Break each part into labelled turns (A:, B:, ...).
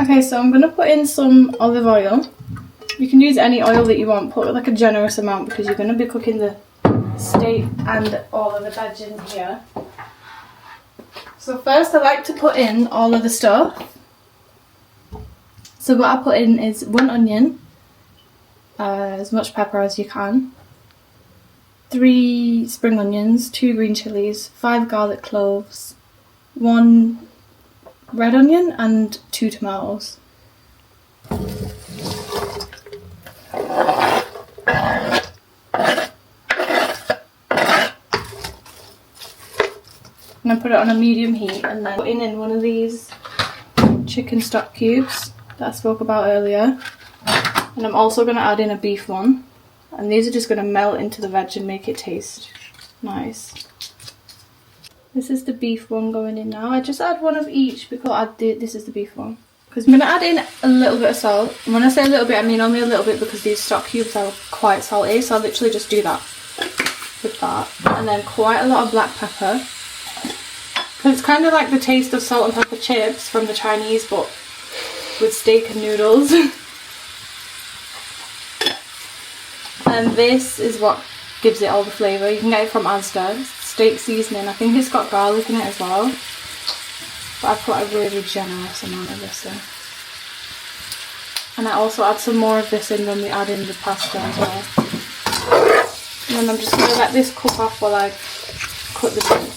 A: Okay, so I'm going to put in some olive oil. You can use any oil that you want, put like a generous amount because you're going to be cooking the steak and all of the veg in here. So first I like to put in all of the stuff. So what I put in is 1 onion, as much pepper as you can, 3 spring onions, 2 green chillies, 5 garlic cloves, 1 red onion and 2 tomatoes. And I put it on a medium heat and then put in one of these chicken stock cubes that I spoke about earlier. And I'm also going to add in a beef one. And these are just going to melt into the veg and make it taste nice. This is the beef one going in now. I just add one of each because this is the beef one. Because I'm going to add in a little bit of salt. And when I say a little bit, I mean only a little bit because these stock cubes are quite salty. So I'll literally just do that with that. And then quite a lot of black pepper. Because it's kind of like the taste of salt and pepper chips from the Chinese, but with steak and noodles. And this is what gives it all the flavour. You can get it from Asda. Steak seasoning. I think it's got garlic in it as well. But I put a really generous amount of this in. And I also add some more of this in when we add in the pasta as well. And then I'm just going to let this cook off while I cut the beef.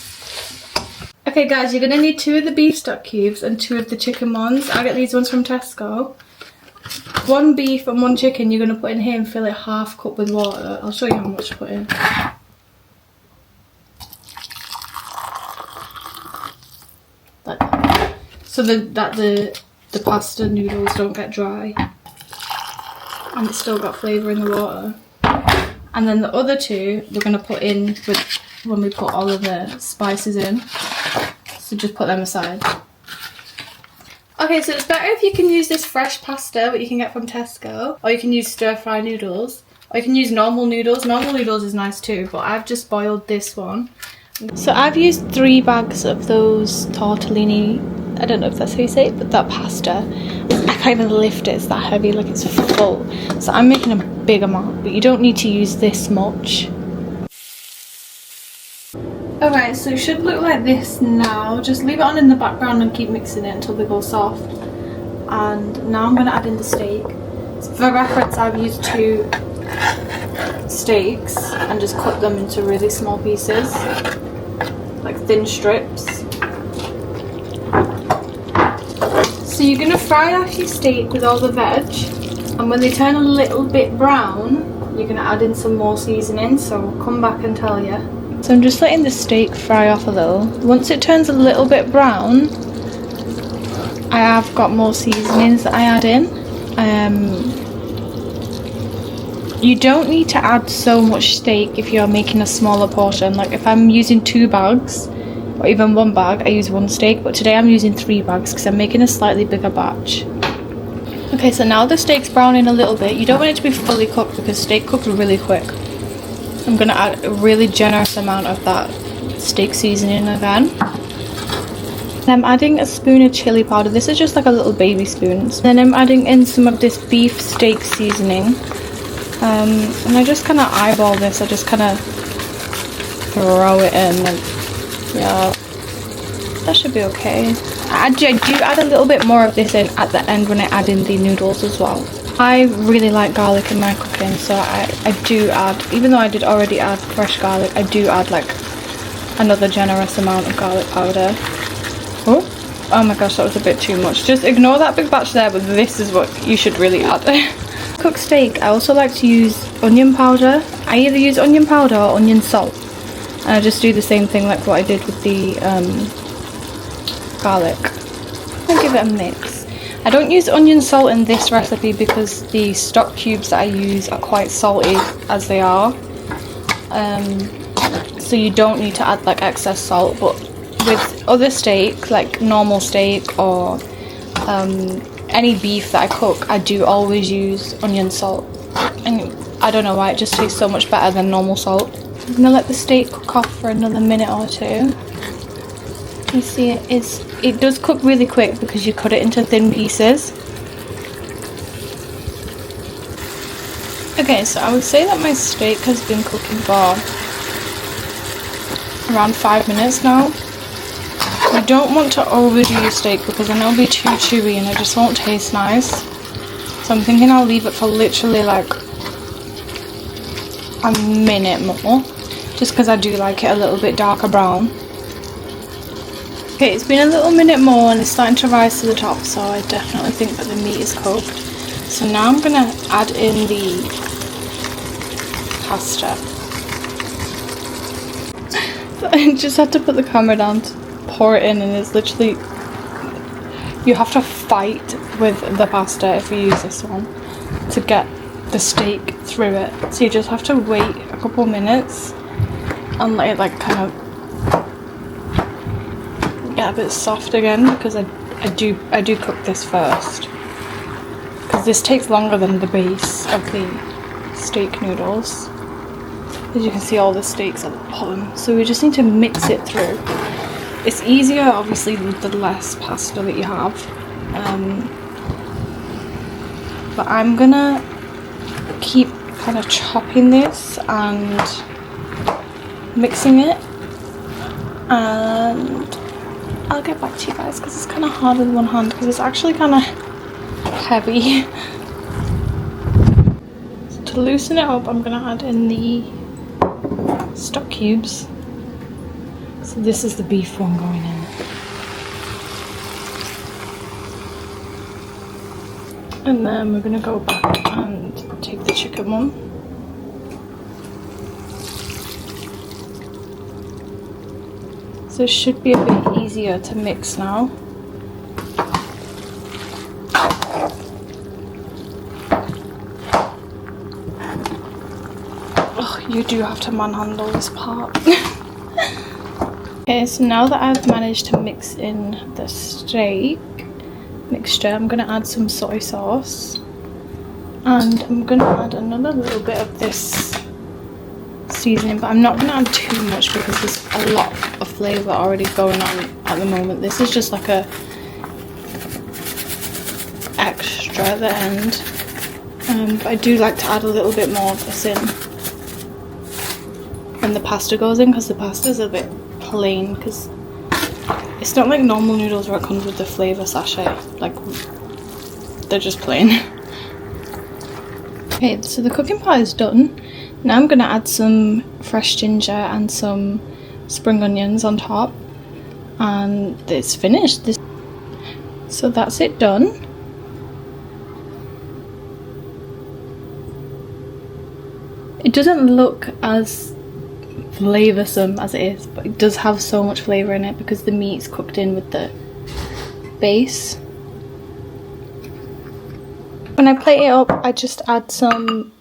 A: Okay guys, you're going to need 2 of the beef stock cubes and 2 of the chicken ones. I get these ones from Tesco. 1 beef and 1 chicken you're going to put in here and fill it half cup with water. I'll show you how much to put in. Like that. So that the pasta noodles don't get dry. And it's still got flavour in the water. And then the other 2 we're going to put in with when we put all of the spices in. So just put them aside. Okay, so it's better if you can use this fresh pasta, what you can get from Tesco, or you can use stir fry noodles, or you can use normal noodles. Normal noodles is nice too, but I've just boiled this one. So I've used 3 bags of those tortellini, I don't know if that's how you say it, but that pasta. I can't even lift it, it's that heavy, like it's full. So I'm making a big amount, but you don't need to use this much. Alright, so it should look like this now. Just leave it on in the background and keep mixing it until they go soft. And now I'm going to add in the steak. So for reference, I've used 2 steaks and just cut them into really small pieces, like thin strips. So you're going to fry off your steak with all the veg, and when they turn a little bit brown, you're going to add in some more seasoning, so I'll come back and tell you. So I'm just letting the steak fry off a little. Once it turns a little bit brown, I have got more seasonings that I add in. You don't need to add so much steak if you're making a smaller portion. Like if I'm using 2 bags, or even 1 bag, I use 1 steak. But today I'm using 3 bags because I'm making a slightly bigger batch. Okay, so now the steak's browning a little bit. You don't want it to be fully cooked because steak cooks really quick. I'm going to add a really generous amount of that steak seasoning again. And I'm adding a spoon of chilli powder. This is just like a little baby spoon. Then I'm adding in some of this beef steak seasoning. And I just kind of eyeball this. I just kind of throw it in. And yeah, that should be okay. I do add a little bit more of this in at the end when I add in the noodles as well. I really like garlic in my cooking, so I do add, even though I did already add fresh garlic, I do add like another generous amount of garlic powder. Oh my gosh, that was a bit too much. Just ignore that big batch there, but this is what you should really add. Cooked steak, I also like to use onion powder. I either use onion powder or onion salt. And I just do the same thing like what I did with the garlic. I'll give it a mix. I don't use onion salt in this recipe because the stock cubes that I use are quite salty as they are. So you don't need to add like excess salt, but with other steak, like normal steak or any beef that I cook, I do always use onion salt. And I don't know why, it just tastes so much better than normal salt. I'm gonna let the steak cook off for another minute or 2. You see it does cook really quick because you cut it into thin pieces. Okay, so I would say that my steak has been cooking for around 5 minutes now. You don't want to overdo your steak because then it'll be too chewy and it just won't taste nice. So I'm thinking I'll leave it for literally like a minute more, just because I do like it a little bit darker brown. Okay, it's been a little minute more and it's starting to rise to the top, so I definitely think that the meat is cooked. So now I'm gonna add in the pasta. So I just had to put the camera down to pour it in, and it's literally, you have to fight with the pasta if you use this one to get the steak through it. So you just have to wait a couple minutes and let it like kind of get a bit soft again, because I do cook this first, because this takes longer than the base of the steak noodles. As you can see, all the steaks at the bottom, so we just need to mix it through. It's easier obviously with the less pasta that you have, but I'm gonna keep kind of chopping this and mixing it, and I'll get back to you guys because it's kind of hard with one hand because it's actually kind of heavy. So to loosen it up, I'm gonna add in the stock cubes. So this is the beef one going in. And then we're gonna go back and take the chicken one. So it should be a bit easier to mix now. Oh, you do have to manhandle this part. Okay, so now that I've managed to mix in the steak mixture, I'm going to add some soy sauce, and I'm going to add another little bit of this seasoning, but I'm not going to add too much because there's a lot of flavour already going on at the moment. This is just like a extra at the end, but I do like to add a little bit more of this in when the pasta goes in, because the pasta is a bit plain, because it's not like normal noodles where it comes with the flavour sachet, like they're just plain. Okay, so the cooking part is done. Now I'm going to add some fresh ginger and some spring onions on top, and it's finished. So that's it done. It doesn't look as flavoursome as it is, but it does have so much flavour in it because the meat's cooked in with the base. When I plate it up, I just add some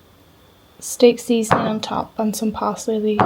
A: steak seasoning on top and some parsley leaf.